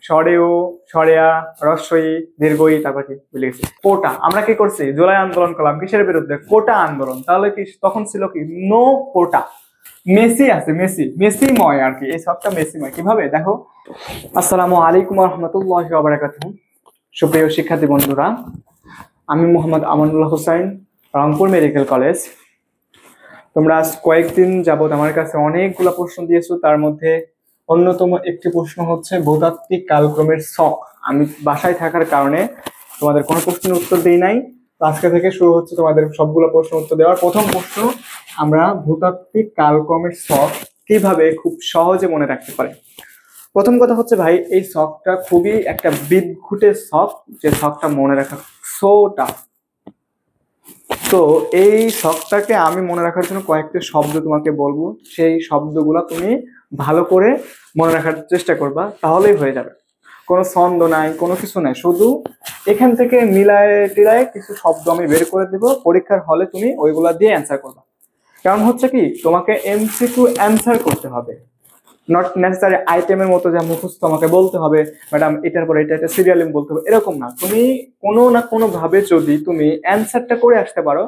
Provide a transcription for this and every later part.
সরেও, সরেয়া, রস্বই, দীর্ঘই, তারপর কি ভুলে গেছি, কোটা। আমরা কি করছি? জুলাই আন্দোলন করলাম কিসের বিরুদ্ধে? কোটা আন্দোলন। তাহলে কি তখন ছিল কি? নো কোটা। মেসি আছে, মেসি, মেসিময় আর কি, এই সবটা মেসিময়। কিভাবে দেখো। আসসালামু আলাইকুম রহমতুল্লাহি ওয়া বারাকাতুহু। সুপ্রিয় শিক্ষার্থী বন্ধুরা, আমি মোহাম্মদ আমানুল্লাহ হোসাইন, রংপুর মেডিকেল কলেজ। তোমরা আজ কয়েকদিন যাবত আমার কাছে অনেকগুলো প্রশ্ন দিয়েছো, তার মধ্যে অন্যতম একটি প্রশ্ন হচ্ছে ভূতাত্ত্বিক কালক্রমের ছক। আমি বাসায় থাকার কারণে তোমাদের কোনো প্রশ্নের উত্তর দিই নাই। তো আজকে থেকে শুরু হচ্ছে তোমাদের সবগুলো প্রশ্ন উত্তর দেওয়ার। প্রথম প্রশ্ন, আমরা ভূতাত্ত্বিক কালক্রমের ছক কিভাবে খুব সহজে মনে রাখতে পারি? প্রথম কথা হচ্ছে ভাই, এই ছকটা খুবই একটা বিদঘুটে ছক, যে ছকটা মনে রাখা সো টাফ। তো এই ছকটাকে আমি মনে রাখার জন্য কয়েকটা শব্দ তোমাকে বলবো, সেই শব্দগুলো তুমি ভালো করে মনে রাখার চেষ্টা করবা, তাহলেই হয়ে যাবে। কোনো ছন্দ নাই, কোনো কিছু নাই, শুধু এখান থেকে মিলায় টিলায় কিছু শব্দ আমি বের করে দেবো, পরীক্ষার হলে তুমি ওইগুলা দিয়ে অ্যান্সার করবা। কারণ হচ্ছে কি, তোমাকে এমসিকিউ অ্যান্সার করতে হবে, নট নেসেসারি আইটেমের মতো যা মুখস্থ আমাকে বলতে হবে, ম্যাডাম এটার পর এটা সিরিয়ালি বলতে হবে, এরকম না। তুমি কোনো না কোনো ভাবে যদি তুমি অ্যান্সারটা করে আসতে পারো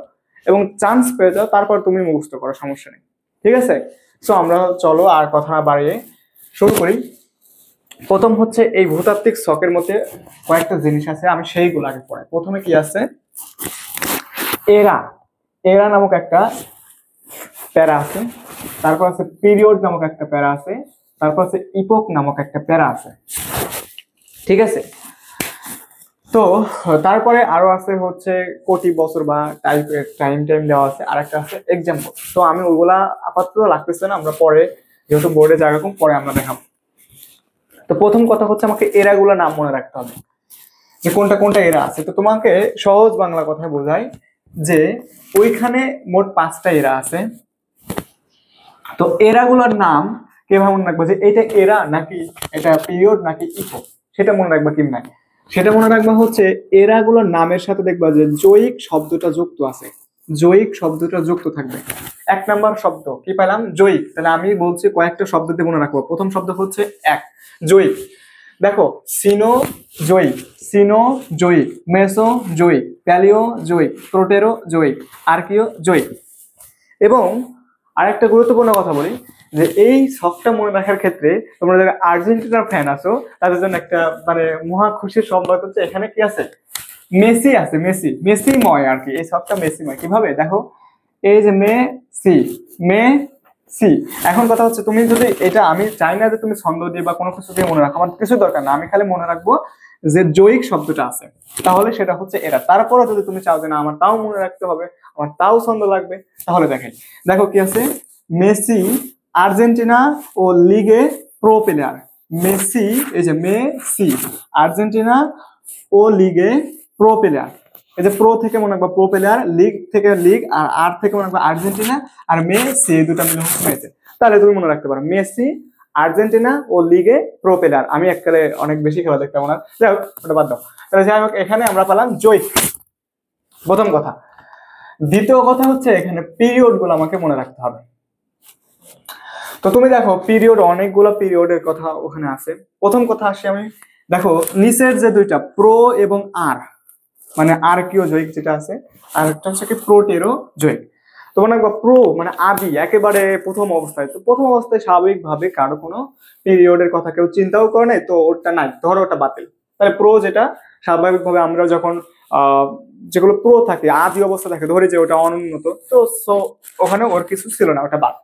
এবং চান্স পেয়ে যাও, তারপর তুমি মুখস্থ করো, সমস্যা নেই। ঠিক আছে? সো আমরা চলো আর কথা না বাড়িয়ে শুরু করি। প্রথম হচ্ছে, এই ভূতাত্ত্বিক ছকের মধ্যে কয়েকটা জিনিস আছে, আমি সেইগুলো আগে পড়াই। প্রথমে কি আছে? এরা, এরা নামক একটা প্যারা আছে, তারপর আছে পিরিয়ড নামক একটা প্যারা আছে, তারপর আছে ইপক নামক একটা প্যারা আছে। ঠিক আছে? তো তারপরে আরো আছে হচ্ছে কোটি বছর বা টাইম টাইম দেওয়া আছে, আর একটা আছে এক্সাম্পল। তো আমি ওইগুলা আপাতত লাগতেছে না, আমরা পরে যেহেতু বোর্ডে জায়গা কম, পরে আমরা দেখাবো। তো প্রথম কথা হচ্ছে, আমাকে এরাগুলো নাম মনে রাখতে হবে, যে কোনটা কোনটা এরা আছে। তো তোমাকে সহজ বাংলা কথায় বোঝাই যে ওইখানে মোট 5টা এরা আছে। তো এরাগুলোর নাম কিভাবে মনে রাখবো, যে এটা এরা নাকি এটা পিরিয়ড নাকি ইপো, সেটা মনে রাখবা কেমন? সেটা মনে রাখবা হচ্ছে, এরাগুলোর নামের সাথে দেখবা যে জয়িক শব্দটা যুক্ত আছে, জয়িক শব্দটা যুক্ত থাকবে। 1 নাম্বার শব্দ কি পেলাম? জয়িক। তাহলে আমি বলছি কয়েকটা শব্দ দিয়ে মনে রাখবো। প্রথম শব্দ হচ্ছে এক, জয়িক। দেখো, সিনো জয়িক, সিনো জয়িক, মেসো জয়িক, প্যালিও জয়িক, প্রোটেরো জয়িক, আর্কিও জয়িক। এবং আরেকটা গুরুত্বপূর্ণ কথা বলি, যে এই ছকটা মনে রাখার ক্ষেত্রে তোমরা যারা আর্জেন্টিনার ফ্যান আছো, তাদের জন্য একটা মানে মহা খুশির সংবাদ হচ্ছে, এখানে কি আছে? মেসি আছে, মেসি, মেসিময় আর কি, এই ছকটা মেসিময়। কিভাবে দেখো, এই যে মেসি, মেসি। এখন কথা হচ্ছে, তুমি যদি এটা, আমি চাই না যে তুমি ছন্দ দিয়ে বা কোনো কিছু দিয়ে মনে রাখো, আমার কিছু দরকার না, আমি খালি মনে রাখবো যে জয়িক শব্দটা আছে, তাহলে সেটা হচ্ছে এরা। তারপরে যদি তুমি চাও যে না আমার তাও মনে রাখতে হবে, আমার তাও ছন্দ লাগবে, তাহলে দেখেন, দেখো কি আছে? মেসি আর্জেন্টিনা ও লিগে প্রো প্লেয়ার। মেসি, এই যে মেসি আর্জেন্টিনা ও লিগে প্রো প্লেয়ার। এই যে প্রো থেকে মনে রাখবা প্রো প্লেয়ার, লিগ থেকে লিগ, আর আর থেকে মনে রাখবা আর্জেন্টিনা, আর মেসি, এই দুটা মিলে হচ্ছে মেসি। তাহলে তুমি মনে রাখতে পারো মেসি আর্জেন্টিনা ও লিগে প্রো প্লেয়ার। আমি এককালে অনেক বেশি খেলা দেখতাম না, যাই হোক ওটা বাদ দাও। তাহলে যাই হোক, এখানে আমরা পেলাম জয়িক, প্রথম কথা। দ্বিতীয় কথা হচ্ছে, এখানে পিরিয়ড গুলো আমাকে মনে রাখতে হবে। তো তুমি দেখো, পিরিয়ড, অনেকগুলো পিরিয়ডের কথা ওখানে আছে। প্রথম কথা আসি আমি, দেখো নিচের যে দুইটা প্রো এবং আর, মানে আর কিও জয়িক যেটা আছে, আর একটা হচ্ছে কি প্রোটেরো জয়িক। তো মনে রাখবা প্রো মানে আদি, একেবারে প্রথম অবস্থায়। তো প্রথম অবস্থায় স্বাভাবিকভাবে কারো কোনো পিরিয়ডের কথা কেউ চিন্তাও করে নাই, তো ওটা নাই, ধরো ওটা বাতিল। তাহলে প্রো যেটা স্বাভাবিকভাবে আমরা যখন যেগুলো প্রো থাকে, আদি অবস্থা থাকে, ধরে যে ওটা অনুন্নত, তো সো ওখানে ওর কিছু ছিল না, ওটা বাদ।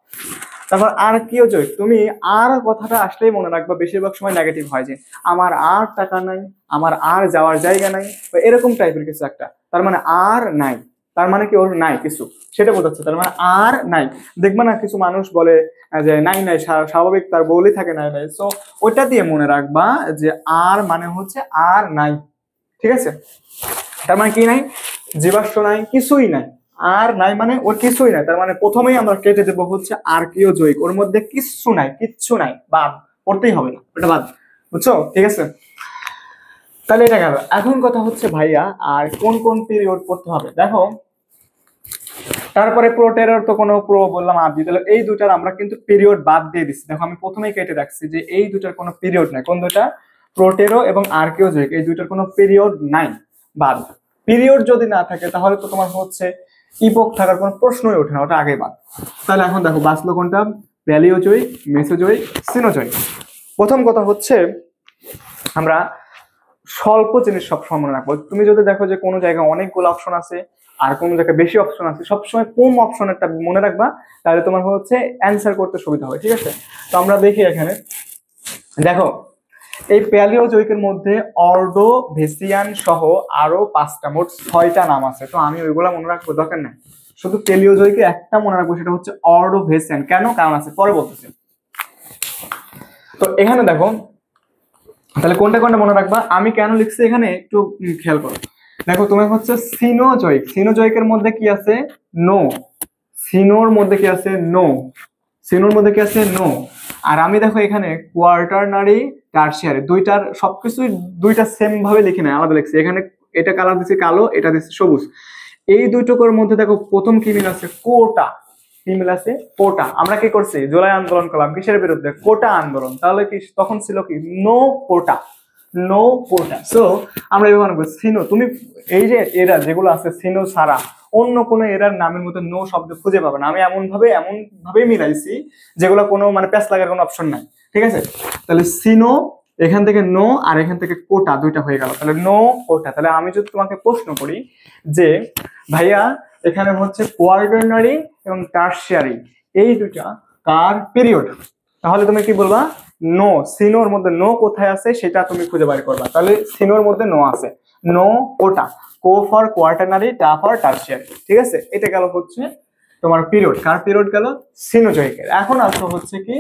তারপর আর কিও জয়িক, তুমি আর কথাটা আসলেই মনে রাখবা, বেশিরভাগ সময় নেগেটিভ হয়, যে আমার আর টাকা নাই, আমার আর যাওয়ার জায়গা নাই, বা এরকম টাইপের কিছু একটা। তার মানে আর নাই, তার মানে কি ওর নাই কিছু, সেটা বোঝাচ্ছে। তার মানে আর নাই। দেখবে না কিছু মানুষ বলে যে নাই নাই, স্বাভাবিক তার বলেই থাকে নাই নাই, সো ওইটা দিয়ে মনে রাখবা যে আর মানে হচ্ছে আর নাই। ঠিক আছে? তার মানে কি নাই? জীবাশ্ম নাই, কিছুই নাই। আর নাই মানে ওর কিছুই নাই, তার মানে প্রথমেই আমরা কেটে দেবো হচ্ছে আর কিও জয়িক, ওর মধ্যে কিচ্ছু নাই, কিচ্ছু নাই, বাদ, পড়তেই হবে না, ওটা বাদ। বুঝছো? ঠিক আছে, তাহলে এটা গেল। এখন কথা হচ্ছে ভাইয়া, আর কোন কোন পিরিয়ড পড়তে হবে দেখো। তারপরে প্রোটেরর তো কোনো প্রো বললাম আদি, তাহলে এই দুটার আমরা কিন্তু পিরিয়ড বাদ দিয়ে দিচ্ছি। দেখো আমি প্রথমেই কেটে রাখছি যে এই দুটার কোনো পিরিয়ড নাই। কোন দুটা? প্রোটেরো এবং আর্কিওজোয়িক এই দুইটার কোনো পিরিয়ড নাই, বাদ। পিরিয়ড যদি না থাকে তাহলে তো তোমার হচ্ছে ইপোক থাকার কোনো প্রশ্নই ওঠে না, ওটা আগে বাদ। তাহলে এখন দেখো বাঁচলো কোনটা, প্যালিওজোয়িক, মেসোজোয়িক, সিনোজোয়িক। প্রথম কথা হচ্ছে আমরা স্বল্প জিনিস সবসময় মনে রাখবো। তুমি যদি দেখো যে কোনো জায়গায় অনেকগুলো অপশন আছে আর কোনো জায়গায় বেশি অপশন আছে, সবসময় কোন অপশনটা মনে রাখবা, তাহলে তোমার হচ্ছে অ্যান্সার করতে সুবিধা হয়, ঠিক আছে? তো আমরা দেখি এখানে, দেখো এই প্যালিওজোয়িকের মধ্যে অর্ডোভেসিয়ান সহ আরো 5টা, মোট 6টা নাম আছে। তো আমি ওইগুলা মনে রাখবো দরকার নাই, শুধু প্যালিওজোয়িকে একটা মনে রাখবো, সেটা হচ্ছে অর্ডোভেসিয়ান। কেন? কারণ আছে, পরে বলতেছি। তো এখানে দেখো তাহলে কোনটা কোনটা মনে রাখবা, আমি কেন লিখছি এখানে একটু খেয়াল করো। দেখো তোমার হচ্ছে সিনোজোয়িক, সিনোজোয়িকের মধ্যে কি আছে, নো। সিনোর মধ্যে কি আছে, নো। সিনোর মধ্যে কি আছে, নো। আর আমি দেখো এখানে কোয়ার্টারনারি, টারশিয়ারি, দুইটার সবকিছুই দুইটা সেম ভাবে লিখি না, আলাদা লিখছি। এখানে এটা কালার দিচ্ছি কালো, এটা দিচ্ছি সবুজ। এই দুইটুকুর মধ্যে দেখো প্রথম কি মিল আছে, কোটা। কি মিল আছে, কোটা। আমরা কি করছি, জুলাই আন্দোলন করলাম কিসের বিরুদ্ধে, কোটা আন্দোলন। তাহলে কি তখন ছিল কি, নো কোটা, নো কোটা। সো আমরা এবার সিনো, তুমি এই যে এরা যেগুলো আছে সিনো ছাড়া অন্য কোনো এরার নামের মধ্যে নো শব্দ খুঁজে পাবে না। আমি এমন ভাবে মিলাইছি যেগুলো কোনো মানে প্যাচ লাগার কোনো অপশন নাই, ঠিক আছে? তাহলে সিনো, এখান থেকে নো, আর এখান থেকে কোটা, দুইটা হয়ে গেল। তাহলে নো কোটা। তাহলে আমি যদি তোমাকে প্রশ্ন করি যে ভাইয়া এখানে হচ্ছে কোয়ার্টারনারি এবং টারশিয়ারি এই দুইটা কার পিরিয়ড, তাহলে তুমি কি বলবা, নো। সিনোর মধ্যে নো কোথায় আছে সেটা তুমি খুঁজে বের করবা। তাহলে সিনোর মধ্যে নো আছে, নো কোটা। কো ফর কোয়ার্টারনারি, টা ফর টারশিয়ারি, ঠিক আছে? এটা গেল হচ্ছে তোমার পিরিয়ড। কার পিরিয়ড গেল, সিনোজোয়িকের। এখন আসলে হচ্ছে কি,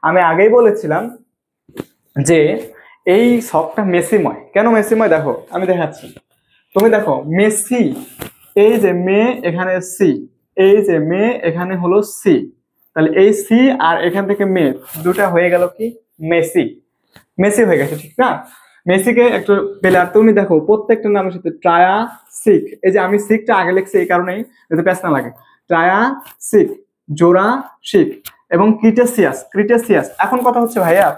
আমি আগেই বলেছিলাম যে এই সবটা মেসিময়। কেন মেসিময়, দেখো আমি দেখাচ্ছি। তুমি দেখো মেসি, এই যে মে এখানে সি, এই যে মে এখানে হলো সি, তাহলে এই সি আর এখান থেকে মে দুটা হয়ে গেল কি, মেসি। মেসি হয়ে গেছে, ঠিক না? মেসিকে একটা প্লেয়ার। তুমি দেখো প্রত্যেকটা নামের সাথে ট্রায়া সিক, এই যে আমি সিকটা আগে লিখছি এই কারণেই যাতে প্যাচ না লাগে। ট্রায়া সিক, জোড়া শিক এবং ক্রিটেসিয়াস, ক্রিটেসিয়াস। এখন কথা হচ্ছে ভাইয়া,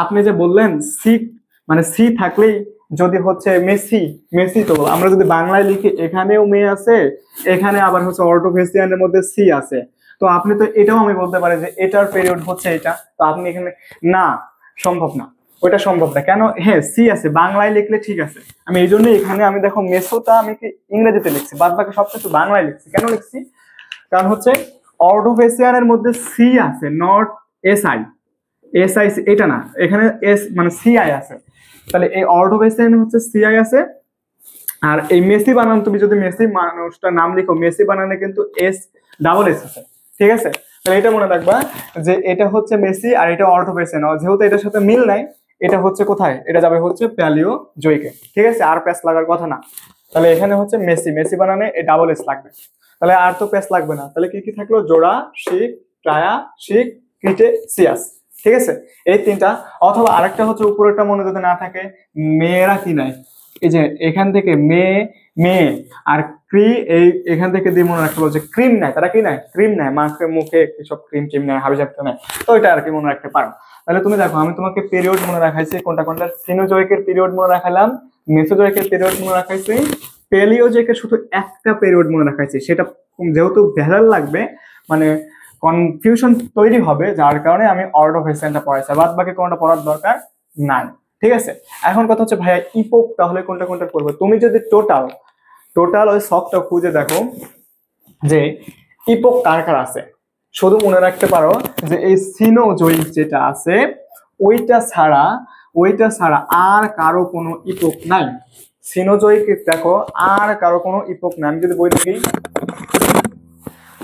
আপনি যে বললেন সিক মানে সি থাকলেই যদি হচ্ছে মেসি, মেসি তো আমরা যদি বাংলায় লিখি এখানেও মে আছে, এখানে আবার হচ্ছে অর্ডোভেসিয়ানের মধ্যে সি আছে, তো আপনি তো এটাও আমি বলতে পারি যে এটার পিরিয়ড হচ্ছে এটা। তো আপনি এখানে না, সম্ভব না, ওইটা সম্ভব না। কেন, হ্যাঁ সি আছে, বাংলায় লিখলে ঠিক আছে। আমি এই জন্য এখানে আমি দেখো মেসোটা আমি কি ইংরেজিতে লিখছি, বাদ বাকি সবকিছু বাংলায় লিখছি। কেন লিখছি, কারণ হচ্ছে অর্ডোভেসিয়ানের মধ্যে সি আছে, not S I. S I এটা না, এখানে এস মানে সিআই আছে। তাহলে এই অর্ডোভেসিয়ান হচ্ছে সিআই আছে। আর এই মেসি বানান, তুমি যদি মেসি মানুষটার নাম লিখো, মেসি বানানে কিন্তু এস ডাবল এস আছে, ঠিক আছে? তাহলে এটা মনে রাখবা যে এটা হচ্ছে মেসি আর এটা অর্ডোভেসিয়ান। যেহেতু এটার সাথে মিল নাই, এটা হচ্ছে কোথায়, এটা যাবে হচ্ছে প্যালিওজোয়িকে, ঠিক আছে? আর প্যাচ লাগার কথা না। তাহলে এখানে হচ্ছে মেসি, মেসি বানানে এই ডাবল এস লাগবে, তাহলে আর তো প্যাচ লাগবে না। তাহলে কি কি থাকলো, জোড়া শিক, ট্রায়া শিক, ক্রিটেসিয়াস, ঠিক আছে? এই তিনটা। অথবা আরেকটা হচ্ছে উপরেরটা মনে যদি না থাকে, মেয়েরা কি নাই, এই যে এখান থেকে মেয়ে, মেয়ে আর ক্রি, এই এখান থেকে দিয়ে মনে রাখতে বলছে ক্রিম নাই, তারা কি নাই, ক্রিম নাই, মাকে মুখে সব ক্রিম টিম নাই, হাবি জাবতে নাই। তো এটা আর কি মনে রাখতে পারো। তাহলে তুমি দেখো আমি তোমাকে পিরিয়ড মনে রাখাইছি কোনটা কোনটা, সিনোজোয়িকের পিরিয়ড মনে রাখালাম, মেসোজোয়িকের পিরিয়ড মনে রাখাইছি, প্যালিওজোয়িকের শুধু একটা পিরিয়ড মনে রাখাইছি। সেটা যেহেতু ভেজাল লাগবে, মানে কনফিউশন তৈরি হবে, যার কারণে আমি অর্ডোভেসিয়ানটা পড়াইছি, বাদ বাকি কোনটা পড়ার দরকার নাই, ঠিক আছে? এখন কথা হচ্ছে ভাইয়া ইপোক তাহলে কোনটা কোনটা করবে। তুমি যদি টোটাল ওই শখটা খুঁজে দেখো যে ইপোক কার কার আছে, শুধু মনে রাখতে পারো যে এই সিনোজোয়িক যেটা আছে ওইটা ছাড়া আর কারো কোনো ইপোক নাই। সিনোজোয়িক দেখো আর কারো কোনো ইপোক নাই। আমি যদি বই দেখি,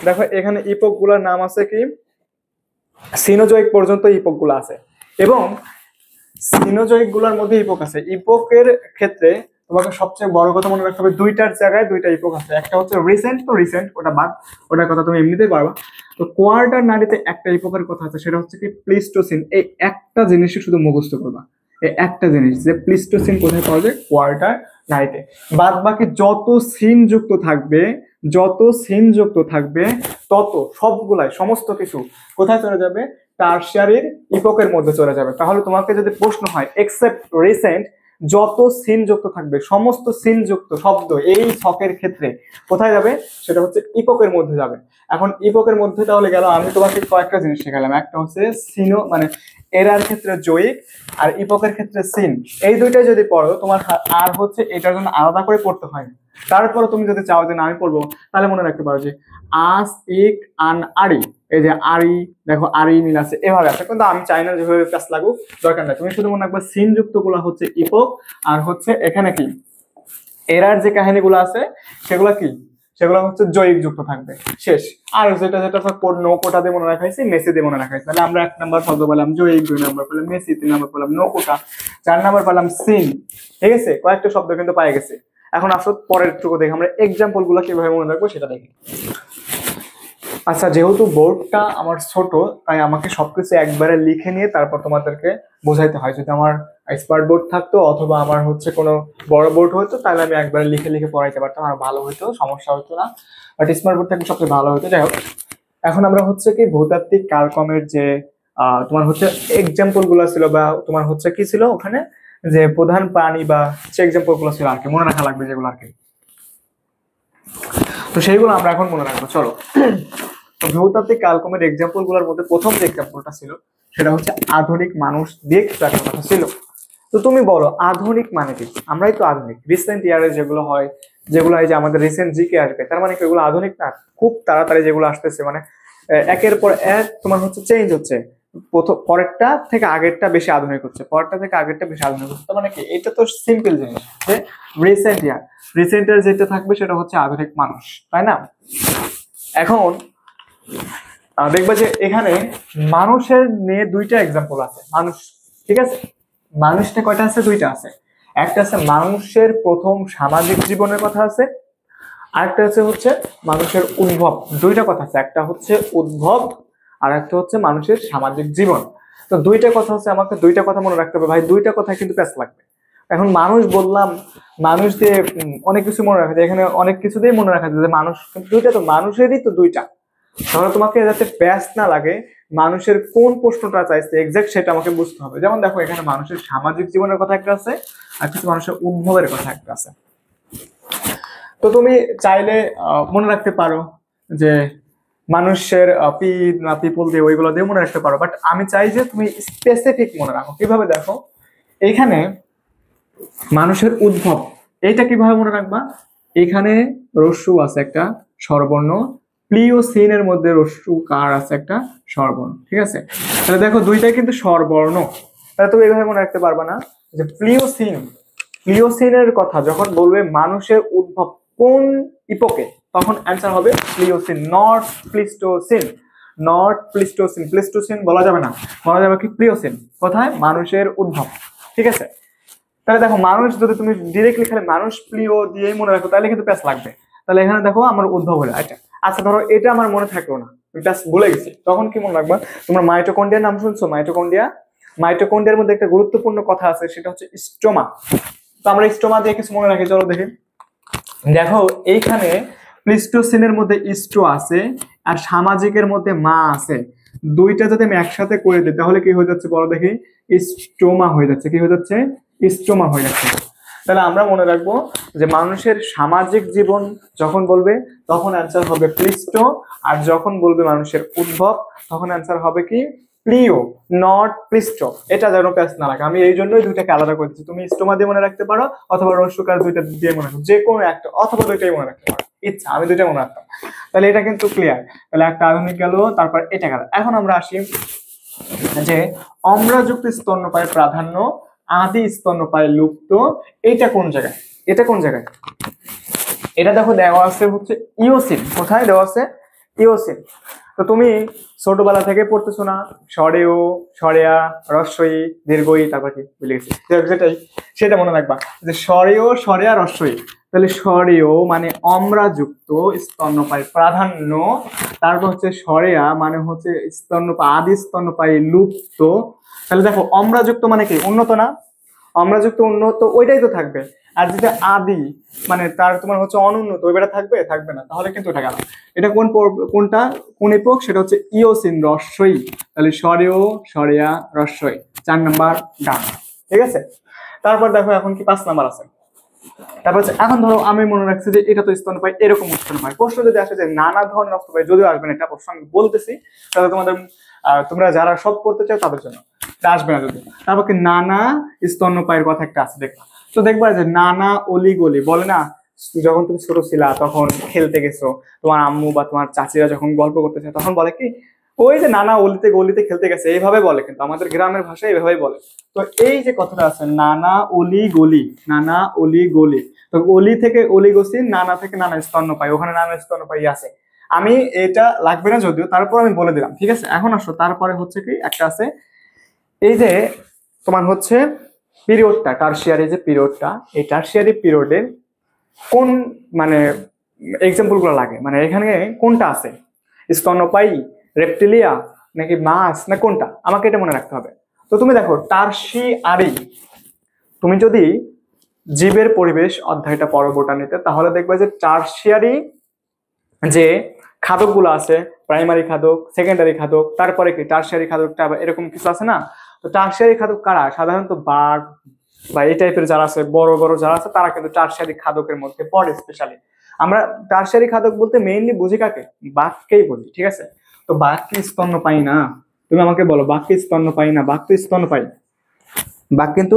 দেখো এখানে ইপোক গুলার নাম আছে কি, সিনোজোয়িক পর্যন্ত ইপোক গুলো আছে এবং সিনোজোয়িক গুলোর মধ্যে ইপোক আছে। ইপোকের ক্ষেত্রে তোমাকে সবচেয়ে বড় কথা মনে রাখতে হবে, দুইটার জায়গায় দুইটা ইপোক আছে। একটা হচ্ছে রিসেন্ট, তো রিসেন্ট ওটা বাদ, ওটার কথা তুমি এমনিতেই পারবা। তো কোয়ার্টারনারিতে একটা ইপোকের কথা আছে, সেটা হচ্ছে কি প্লিস্টোসিন। এই একটা জিনিসই শুধু মুখস্থ করবা, এই একটা জিনিস যে প্লিস্টোসিন কোথায় পাওয়া যায়, কোয়ার্টারনারিতে। বাদ বাকি যত সিন যুক্ত থাকবে তত সবগুলাই সমস্ত কিছু কোথায় চলে যাবে, টারশিয়ারির ইপোকের মধ্যে চলে যাবে। তাহলে তোমাকে যদি প্রশ্ন হয় এক্সেপ্ট রিসেন্ট, যত সিন যুক্ত থাকবে, সমস্ত সিন যুক্ত শব্দ এই ছকের ক্ষেত্রে কোথায় যাবে, সেটা হচ্ছে ইপোকের মধ্যে যাবে। এখন ইপোকের মধ্যে তাহলে গেল, আমি তোমাকে কয়েকটা জিনিস শেখালাম। একটা হচ্ছে সিনো মানে এরার ক্ষেত্রে জয়িক, আর ইপোকের ক্ষেত্রে সিন। এই দুইটাই যদি পড়ো তোমার আর হচ্ছে এটার জন্য আলাদা করে পড়তে হয় না। তারপরে তুমি যদি চাও যে না আমি পড়বো, তাহলে মনে রাখতে পারো যে আস ইক আন আরি, এই যে আরি, দেখো আরি মিল আছে, এভাবে আছে। কিন্তু আমি চাই না যেভাবে কাজ লাগুক, দরকার নাই। তুমি শুধু মনে রাখবে সিন যুক্ত গুলা হচ্ছে ইপোক, আর হচ্ছে এখানে কি এরার যে কাহিনীগুলো আছে সেগুলো কি, সেগুলো হচ্ছে জয়িক যুক্ত থাকবে, শেষ। আর যেটা যেটা নো কোটা দিয়ে মনে রাখাইছি, মেসি দিয়ে মনে রাখাইছি। তাহলে আমরা 1 নাম্বার শব্দ পেলাম জয়িক, 2 নাম্বার পেলাম মেসি, 3 নাম্বার পেলাম নো কোটা, 4 নাম্বার পেলাম সিন। ঠিক আছে, কয়েকটা শব্দ কিন্তু পাই গেছে। এখন আসো পরের টুকু দেখি আমরা এক্সাম্পল গুলো কিভাবে মনে রাখবো সেটা দেখি। আচ্ছা, যেহেতু বোর্ডটা আমার ছোট, তাই আমাকে সবকিছু একবারে লিখে নিয়ে তারপর তোমাদেরকে বোঝাইতে হয়। যদি আমার স্মার্ট বোর্ড থাকতো অথবা আমার হচ্ছে কোনো বড় বোর্ড হতো, তাহলে আমি একবারে লিখে লিখে পড়াইতে পারতাম, আর ভালো হতো, সমস্যা হতো না। বাট স্মার্ট বোর্ড থাকলে সবচেয়ে ভালো হতো। যাই হোক, এখন আমরা হচ্ছে কি ভূতাত্ত্বিক কালক্রমের যে তোমার হচ্ছে এক্সাম্পল গুলো ছিল, বা তোমার হচ্ছে কি ছিল ওখানে যে প্রধান প্রাণী বা সে এক্সাম্পল গুলো ছিল আর কি, মনে রাখা লাগবে যেগুলো আর কি। তো সেইগুলো আমরা এখন মনে রাখবো। চলো, ভূতাত্ত্বিক কালক্রমের এক্সাম্পল গুলোর মধ্যে প্রথম যে এক্সাম্পলটা ছিল সেটা হচ্ছে আধুনিক মানুষ দিয়ে কিছু একটা কথা ছিল। তো তুমি বলো আধুনিক মানে কি? আমরাই তো আধুনিক, রিসেন্ট ইয়ারে যেগুলো হয়, যেগুলো এই যে আমাদের রিসেন্ট জিকে আসবে, তার মানে কি এগুলো আধুনিক না? খুব তাড়াতাড়ি যেগুলো আসতেছে, মানে একের পর এক তোমার হচ্ছে চেঞ্জ হচ্ছে, পরেরটা থেকে আগেরটা বেশি আধুনিক হচ্ছে, পরেরটা থেকে আগেরটা বেশি আধুনিক হচ্ছে। মানে কি, এটা তো সিম্পল জিনিস যে রিসেন্ট ইয়ার, রিসেন্ট ইয়ার যেটা থাকবে সেটা হচ্ছে আধুনিক মানুষ, তাই না? এখন দেখবা যে এখানে মানুষের নিয়ে দুইটা এক্সাম্পল আছে। মানুষ, ঠিক আছে, মানুষটা কয়টা আছে? দুইটা আছে। একটা আছে মানুষের প্রথম সামাজিক জীবনের কথা আছে, আরেকটা হচ্ছে মানুষের উদ্ভব। দুইটা কথা আছে, একটা হচ্ছে উদ্ভব আর একটা হচ্ছে মানুষের সামাজিক জীবন। তো দুইটা কথা হচ্ছে, আমাকে দুইটা কথা মনে রাখতে হবে ভাই, দুইটা কথা কিন্তু প্যাচ লাগবে। এখন মানুষ বললাম, মানুষ দিয়ে অনেক কিছু মনে রাখা যায়, এখানে অনেক কিছু দিয়ে মনে রাখা যায় যে মানুষ, কিন্তু দুইটা তো মানুষেরই তো দুইটা। তাহলে তোমাকে যাতে প্যাচ না লাগে, মানুষের কোন প্রশ্নটা চাইছে এক্সাক্ট সেটা আমাকে বুঝতে হবে। যেমন দেখো এখানে মানুষের সামাজিক জীবনের কথা একটা আছে, আর কিছু মানুষের উদ্ভবের কথা একটা আছে। তো তুমি চাইলে মনে রাখতে পারো যে মানুষের পিপল দিয়ে, ওইগুলো দিয়ে মনে রাখতে পারো। বাট আমি চাই যে তুমি স্পেসিফিক মনে রাখো। কিভাবে? দেখো এইখানে মানুষের উদ্ভব, এইটা কিভাবে মনে রাখবা? এখানে রস্যু আছে একটা স্বরবর্ণ, প্লিওসিনের মধ্যে রস্যু কার আছে একটা স্বরবর্ণ, ঠিক আছে? তাহলে দেখো দুইটাই কিন্তু স্বরবর্ণ, তাহলে তুমি এইভাবে মনে রাখতে পারবা না যে প্লিওসিন, প্লিওসিনের কথা যখন বলবে মানুষের উদ্ভব কোন ইপোকে, তখন অ্যান্সার হবে Pliocene, not Pleistocene. Not Pleistocene, Pleistocene বলা যাবে না, বলা যাবে কি প্লিওসিন। কোথায়? মানুষের উদ্ভব, ঠিক আছে? তাহলে দেখো মানুষ যদি তুমি ডিরেক্টলি খালি মানুষ প্লিও দিয়েই মনে রাখো, তাহলে কিন্তু প্যাচ লাগবে। তাহলে এখানে দেখো আমার উদ্ভব হলো এটা। আচ্ছা ধরো এটা আমার মনে থাকলো না, আমি প্যাচ ভুলে গেছি, তখন কি মনে রাখবা? তোমরা মাইটোকন্ড্রিয়ার নাম শুনছো? মাইটোকন্ড্রিয়া, মাইটোকন্ড্রিয়ার মধ্যে একটা গুরুত্বপূর্ণ কথা আছে, সেটা হচ্ছে স্টোমা। তো আমরা স্টোমা দিয়ে কিছু মনে রাখি, চলো দেখি। দেখো এইখানে প্লিস্টোসিনের মধ্যে স্টো আছে আর সামাজিকের মধ্যে মা আছে, দুইটা যদি আমি একসাথে করে দিই তাহলে কি হয়ে যাচ্ছে বলো দেখি? স্টোমা হয়ে যাচ্ছে। কি হয়ে যাচ্ছে? স্টোমা হয়ে যাচ্ছে। তাহলে আমরা মনে রাখবো যে মানুষের সামাজিক জীবন যখন বলবে তখন অ্যান্সার হবে প্লিস্টো, আর যখন বলবে মানুষের উদ্ভব তখন অ্যান্সার হবে কি? প্লিও, নট প্লিস্টো। এটা যেন প্যাচ না লাগে, আমি এই জন্যই দুইটাকে আলাদা করে দিচ্ছি। তুমি স্টোমা দিয়ে মনে রাখতে পারো অথবা রস্যকার দুইটা দিয়ে মনে রাখো, যে কোনো একটা, অথবা দুইটাই মনে রাখতে পারো, ইচ্ছা। আমি দুইটা মনে রাখতাম। তাহলে এটা কিন্তু ক্লিয়ার। তাহলে একটা আধুনিক গেল, তারপর এটা গেল। এখন আমরা আসি যে অম্লযুক্ত স্তন্যপায়ী প্রাধান্য, আদি স্তন্যপায়ী লুপ্ত, এটা কোন জায়গায়? এটা কোন জায়গায়? এটা দেখো দেওয়া আছে হচ্ছে ইওসিন। কোথায় দেওয়া আছে? ইওসিন। তো তুমি ছোটবেলা থেকে পড়তেছো না, স্বরেও, স্বরেয়া, রস্বই, দীর্ঘই, তারপর কি ভুলে গেছি, যেটাই সেটা মনে রাখবা যে স্বরেও, স্বরেয়া, রস্বই। তাহলে স্বরেও মানে অম্লযুক্ত স্তন্যপায়ী প্রাধান্য, তারপর হচ্ছে স্বরেয়া মানে হচ্ছে স্তন্যপায়ী, আদি স্তন্যপায়ী লুপ্ত। তাহলে দেখো অম্লযুক্ত মানে কি? উন্নত না? অম্লযুক্ত উন্নত ওইটাই তো থাকবে। আর যেটা আদি মানে তার তোমার হচ্ছে অনুন্নত ওইটা থাকবে থাকবে না, তাহলে কিন্তু এটা গেল। এটা কোনটা কোন এপক, সেটা হচ্ছে ইওসিন রস্যই। তাহলে সরেও সরেয়া রস্যই 4 নাম্বার ডান। ঠিক আছে, তারপর দেখো এখন কি 5 নাম্বার আছে। তারপর হচ্ছে এখন ধরো আমি মনে রাখছি যে এটা তো স্তন্যপায়ী, এরকম স্তন্যপায়ী প্রশ্ন যদি আসে যে নানা ধরনের স্তন্যপায়ী, যদিও আসবে না এটা প্রশ্ন আমি বলতেছি, তাহলে তোমাদের তোমরা যারা সব পড়তে চাও তাদের জন্য আসবে না যদি। তারপর কি নানা স্তন্যপায়ীর কথা একটা আছে দেখবা, তো দেখবা যে নানা অলিগলি বলে না, যখন তুমি ছোট ছিলা তখন খেলতে গেছো, তোমার আম্মু বা তোমার চাচিরা যখন গল্প করতেছে তখন বলে কি ওই যে নানা অলিতে গলিতে খেলতে গেছে, এইভাবে বলে, কিন্তু আমাদের গ্রামের ভাষায় এইভাবেই বলে। তো এই যে কথাটা আছে নানা অলি গলি, নানা অলি গলি, তো অলি থেকে অলি গছি, নানা থেকে নানা স্তন্যপায়ী, ওখানে নানা স্তন্যপায়ী আছে। আমি এটা লাগবে না যদিও, তারপর আমি বলে দিলাম। ঠিক আছে, এখন আসো তারপরে হচ্ছে কি একটা আছে, এই যে তোমার হচ্ছে পিরিয়ডটা, টারশিয়ারি যে পিরিয়ডটা, এই টারশিয়ারি পিরিয়ডের কোন মানে এক্সাম্পল গুলো লাগে, মানে এখানে কোনটা আছে, স্তন্যপায়ী, রেপটিলিয়া নাকি মাছ না কোনটা, আমাকে এটা মনে রাখতে হবে। তো তুমি দেখো টারশিয়ারি, তুমি যদি জীবের পরিবেশ অধ্যায়টা পড়ো বোটানিতে, তাহলে দেখবে যে টারশিয়ারি যে খাদকগুলো আছে, প্রাইমারি খাদক, সেকেন্ডারি খাদক, তারপরে কি টারশিয়ারি খাদকটা এরকম কিছু আছে না। তো টারশিয়ারি খাদক কারা, সাধারণত বাঘ বা এই টাইপের যারা আছে, বড় বড় যারা আছে, তারা কিন্তু টারশিয়ারি খাদকের মধ্যে পড়ে। স্পেশালি আমরা টারশিয়ারি খাদক বলতে মেইনলি বুঝি কাকে, বাঘকেই বুঝি। ঠিক আছে, তো বাঘ কি স্তন্যপায়ী না? তুমি আমাকে বলো বাঘ কি স্তন্যপায়ী না? বাঘ তো স্তন্যপায়ী, বাঘ কিন্তু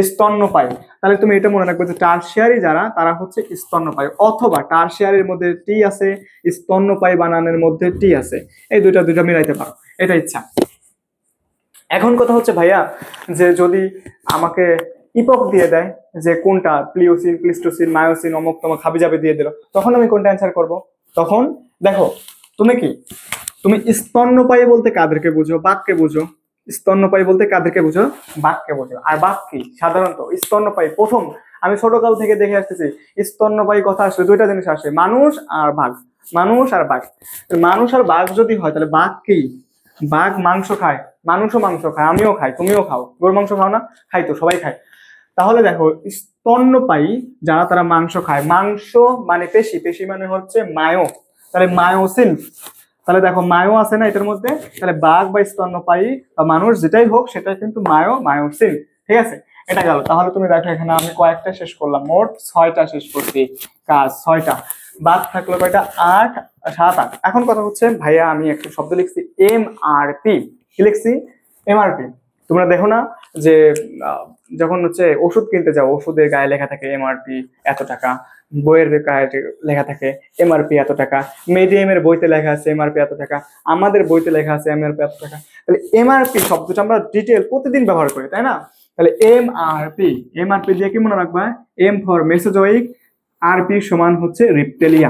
স্তন্যপায়ী। তাহলে তুমি এটা মনে রাখবে যে টারশিয়ারি যারা তারা হচ্ছে স্তন্যপায়ী, অথবা টারশিয়ারির মধ্যে টি আছে, স্তন্যপায়ী বানানের মধ্যে টি আছে, এই দুইটা মিলাইতে পারো, এটা ইচ্ছা। এখন কথা হচ্ছে ভাইয়া, যে যদি আমাকে ইপক দিয়ে দেয় যে কোনটা প্লিওসিন, প্লিস্টোসিন, মায়োসিন, অমুক তমক হাবি যাবে দিয়ে দিল, তখন আমি কোনটা অ্যান্সার করব? তখন দেখো তুমি স্তন্যপায়ী বলতে কাদেরকে বুঝো? বাঘকে বুঝো। স্তন্যপায়ী বলতে কাদেরকে বুঝো? বাঘকে বুঝো। আর বাঘ কি সাধারণত স্তন্যপায়ী, প্রথম আমি ছোটকাল থেকে দেখে আসতেছি স্তন্যপায়ী কথা আসলে দুইটা জিনিস আসে, মানুষ আর বাঘ, মানুষ আর বাঘ। মানুষ আর বাঘ যদি হয় তাহলে বাঘ কি? বাঘ মাংস খায়, মানুষও মাংস খায়, আমিও খাই, তুমিও খাও, গরুর মাংস খাও না? খাই তো, সবাই খায়। তাহলে দেখো স্তন্যপায়ী যারা তারা মাংস খায়, মাংস মানে পেশি, পেশি মানে হচ্ছে মায়ো, তাহলে মায়োসিন। তাহলে দেখো মায়ো আছে না এটার মধ্যে, তাহলে বাঘ বা স্তন্যপায়ী বা মানুষ যেটাই হোক সেটাই কিন্তু মায়োসিন। ঠিক আছে, এটা গেল। তাহলে তুমি দেখো এখানে আমি কয়েকটা শেষ করলাম, মোট 6টা শেষ করছি, কাজ 6টা, বাদ থাকলো কয়টা? 8, 7, 8। এখন কথা হচ্ছে ভাইয়া আমি একটা শব্দ লিখছি MRP, কি লিখছি? MRP। তোমরা দেখো না যে যখন হচ্ছে ওষুধ কিনতে যাও, ওষুধের গায়ে লেখা থাকে MRP এত টাকা, বইয়ের গায়ে লেখা থাকে MRP এত টাকা, মিডিয়ামের বইতে লেখা আছে MRP এত টাকা, আমাদের বইতে লেখা আছে MRP এত টাকা। তাহলে MRP শব্দটা আমরা ডিটেল প্রতিদিন ব্যবহার করি, তাই না? তাহলে MRP দিয়ে কি মনে রাখবা? M ফর মেসোজোইক, RP সমান হচ্ছে রিপ্টেলিয়া।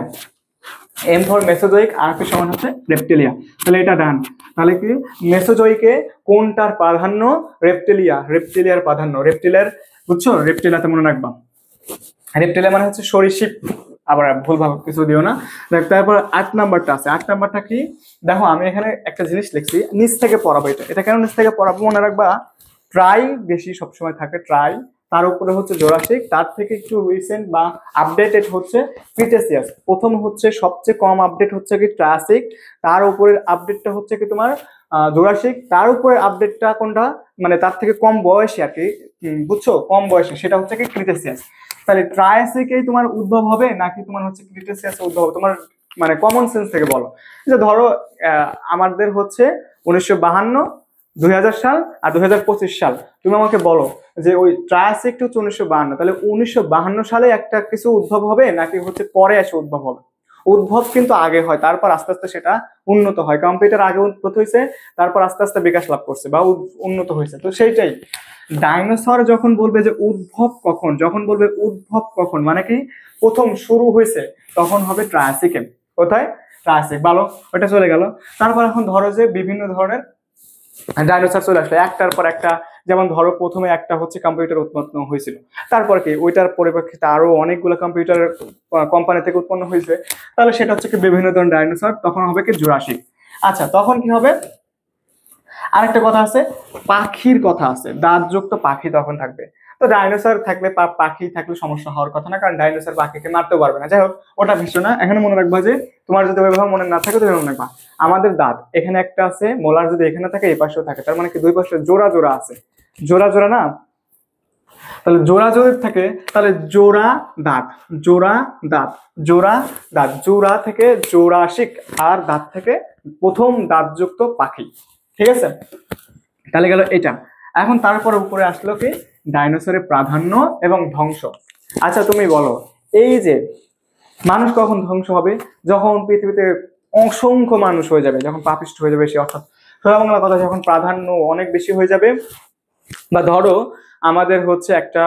M ফর মেসোজোইক, RP সমান হচ্ছে রেপ্টেলিয়া। তাহলে এটা ডান। তাহলে কি মেসোজোইকে কোনটার প্রাধান্য? রেপ্টেলিয়া, রেপ্টেলিয়ার প্রাধান্য, রেপ্টেলিয়ার, বুঝছো? রেপ্টেলিয়াতে মনে রাখবা, রেপ্টেলিয়া মানে হচ্ছে সরীসৃপ, আবার ভুল ভাবে কিছু দিও না। তারপর 8 নাম্বারটা আছে, 8 নাম্বারটা কি? দেখো আমি এখানে একটা জিনিস লিখছি, নিচ থেকে পড়াবো। এটা কেন নিচ থেকে পড়াবো মনে রাখবা, ট্রাই বেশি সবসময় থাকে, ট্রাই, তার উপরে হচ্ছে জোরাসিক, তার থেকে একটু রিসেন্ট বা আপডেটেড হচ্ছে ক্রিটেসিয়াস। প্রথম হচ্ছে সবচেয়ে কম আপডেট হচ্ছে কি ট্রায়াসিক, তার উপরের আপডেটটা হচ্ছে কি তোমার জোরাসিক, তার উপরে আপডেটটা কোনটা মানে তার থেকে কম বয়সী আর কি, বুঝছো, কম বয়সী, সেটা হচ্ছে কি ক্রিটেসিয়াস। তাহলে ট্রায়াসিকেই তোমার উদ্ভব হবে নাকি তোমার হচ্ছে ক্রিটেসিয়াসে উদ্ভব হবে? তোমার মানে কমন সেন্স থেকে বলো। যে ধরো আমাদের হচ্ছে 1952, 2000 সাল আর 2025 সাল, তুমি আমাকে বলো যে ওই ট্রায়াসিকটা হচ্ছে 1952, তাহলে 1952 সালে একটা কিছু উদ্ভব হবে নাকি হচ্ছে পরে এসে উদ্ভব হবে? উদ্ভব কিন্তু আগে হয়, তারপর আস্তে আস্তে সেটা উন্নত হয়। কম্পিউটার আগে উন্নত হয়েছে, তারপর আস্তে আস্তে বিকাশ লাভ করছে বা উন্নত হয়েছে। তো সেইটাই ডাইনোসর যখন বলবে যে উদ্ভব কখন, যখন বলবে উদ্ভব কখন মানে কি প্রথম শুরু হয়েছে, তখন হবে ট্রায়াসিকে। কোথায়? ট্রায়াসিক। ভালো, ওটা চলে গেল। তারপর এখন ধরো যে বিভিন্ন ধরনের ডাইনোসর চলে আসলো একটার পর একটা, যেমন ধরো প্রথমে একটা হচ্ছে কম্পিউটার উৎপন্ন হয়েছিল, তারপর কি ওইটার পরিপ্রেক্ষিতে আরো অনেকগুলো কম্পিউটার কোম্পানি থেকে উৎপন্ন হয়েছে, তাহলে সেটা হচ্ছে কি বিভিন্ন ধরনের ডাইনোসর, তখন হবে কি জুরাসিক। আচ্ছা, তখন কি হবে? আরেকটা কথা আছে, পাখির কথা আছে, দাঁতযুক্ত পাখি তখন থাকবে। তো ডাইনোসর থাকলে পাখি থাকলে সমস্যা হওয়ার কথা না, কারণ ডাইনোসর পাখিকে মারতেও পারবে না। যাই হোক, ওটা বিষয় না। এখানে মনে রাখবা যে তোমার যদি ওইভাবে মনে না থাকে তুমি মনে রাখবা আমাদের দাঁত এখানে একটা আছে, মোলার যদি এখানে থাকে এই পাশেও থাকে, তার মানে কি দুই পাশে জোড়া জোড়া আছে, জোড়া জোড়া না, তাহলে জোড়া যদি থাকে তাহলে জোড়া দাঁত, জোড়া দাঁত, জোড়া দাঁত, জোড়া থেকে জোড়াশিক, আর দাঁত থেকে প্রথম দাঁতযুক্ত পাখি। ঠিক আছে, তাহলে গেল এটা। এখন তারপর উপরে আসলো কি ডাইনোসরের প্রাধান্য এবং ধ্বংস। আচ্ছা তুমি বলো, এই যে মানুষ কখন ধ্বংস হবে? যখন পৃথিবীতে অসংখ্য মানুষ হয়ে যাবে, যখন পাপিষ্ঠ হয়ে যাবে সে, অর্থাৎ সোজা বাংলা কথা যখন প্রাধান্য অনেক বেশি হয়ে যাবে। বা ধরো আমাদের হচ্ছে একটা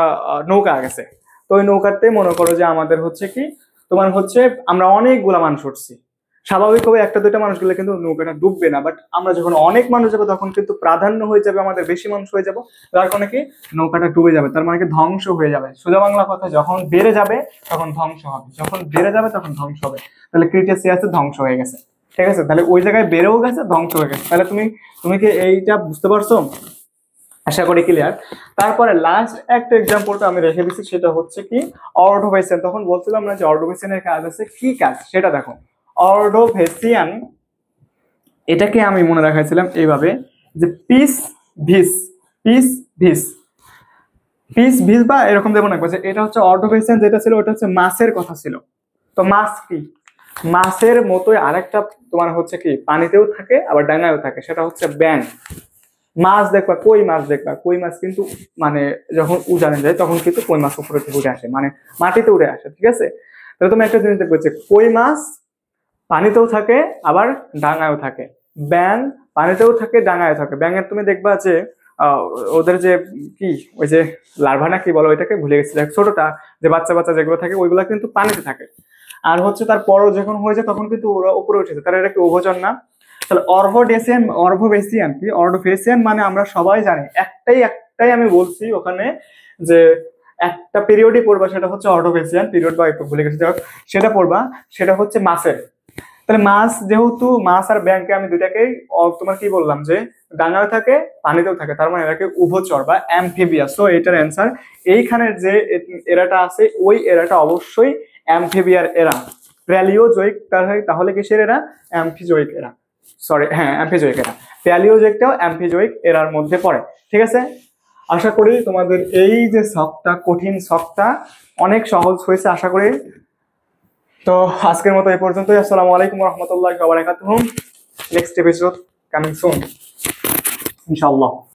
নৌকা গেছে, তো ওই নৌকাতে মনে করো যে আমাদের হচ্ছে কি তোমার হচ্ছে আমরা অনেকগুলা মানুষ উঠছি, স্বাভাবিকভাবে একটা দুইটা মানুষ গেলে কিন্তু নৌকাটা ডুববে না, বাট আমরা যখন অনেক মানুষ যাবো তখন কিন্তু প্রাধান্য হয়ে যাবে, আমাদের বেশি মানুষ হয়ে যাবো, যার কারণে কি নৌকাটা ডুবে যাবে, তার মানে কি ধ্বংস হয়ে যাবে। সোজা বাংলা কথা যখন বেড়ে যাবে তখন ধ্বংস হবে, যখন বেড়ে যাবে তখন ধ্বংস হবে। তাহলে ক্রিটেসিয়াসে ধ্বংস হয়ে গেছে। ঠিক আছে, তাহলে ওই জায়গায় বেড়েও গেছে, ধ্বংস হয়ে গেছে। তাহলে তুমি তুমি কি এইটা বুঝতে পারছো? আশা করি ক্লিয়ার। তারপরে লাস্ট একটা এক্সাম্পলটা আমি রেখে দিচ্ছি, সেটা হচ্ছে কি অর্ডোভেসিয়ান। তখন বলছিলাম না যে অর্ডোভেসিয়ানের কাজ আছে, কি কাজ সেটা দেখো। অর্ডোভেসিয়ান এটাকে আমি মনে রাখাইছিলাম এইভাবে যে পিস ভিস, পিস ভিস, পিস ভিস বা এরকম দেবো না, এটা হচ্ছে অর্ডোভেসিয়ান যেটা ছিল ওটা হচ্ছে মাছের কথা ছিল। তো মাছ কি, মাছের মতোই আরেকটা তোমার হচ্ছে কি পানিতেও থাকে আবার ডাঙায়ও থাকে, সেটা হচ্ছে ব্যাঙ। মাছ দেখবা, কই মাছ দেখবা, কই মাছ কিন্তু মানে যখন উজানে যায় তখন কিন্তু কই মাছ উপরে থেকে উঠে আসে, মানে মাটিতে উঠে আসে। ঠিক আছে, তাহলে তুমি একটা জিনিস দেখবে যে কই মাছ পানিতেও থাকে আবার ডাঙায়ও থাকে, ব্যাঙ পানিতেও থাকে ডাঙায়ও থাকে। ব্যাঙের তুমি দেখবা যে ওদের যে কি ওই যে লার্ভা না কি বলো ওইটাকে ভুলে গেছি, ছোটটা যে বাচ্চা বাচ্চা যেগুলো থাকে ওইগুলা কিন্তু পানিতে থাকে, আর হচ্ছে তার পরও যখন হয়ে যায় তখন কিন্তু ওরা উপরে উঠেছে, তাহলে এটা কি উভচর না? তাহলে অর্ভোডেসিয়ান, অর্ভোভেসিয়ান কি, অর্ডোভেসিয়ান মানে আমরা সবাই জানি একটাই একটাই আমি বলছি ওখানে যে একটা পিরিয়ডই পড়বা, সেটা হচ্ছে অর্ডোভেসিয়ান পিরিয়ড বা ভুলে গেছি, সেটা পড়বা, সেটা হচ্ছে মাছের। তাহলে মাছ যেহেতু মাছ আর ব্যাংকে আমি দুইটাকেই তোমার কি বললাম যে ডাঙায় থাকে পানিতেও থাকে, তার মানে এটাকে উভচর বা অ্যামফিবিয়াস। সো এটার অ্যান্সার এইখানের যে এরাটা আছে ওই এরাটা অবশ্যই অ্যামফিবিয়ার এরা, প্যালিওজোইক, তাহলে কিসের এরা? অ্যামফিজোইক এরা, সরি হ্যাঁ অ্যামফিজোইক এরা, প্যালিওজোইকটাও অ্যামফিজোইক এরার মধ্যে পড়ে। ঠিক আছে, আশা করি তোমাদের এই যে শখটা, কঠিন শখটা অনেক সহজ হয়েছে আশা করি। তো আজকের মতো এই পর্যন্তই। আসসালামু আলাইকুম ওয়া রাহমাতুল্লাহি ওয়া বারাকাতুহু। নেক্সট এপিসোড কামিং সুন ইনশাআল্লাহ।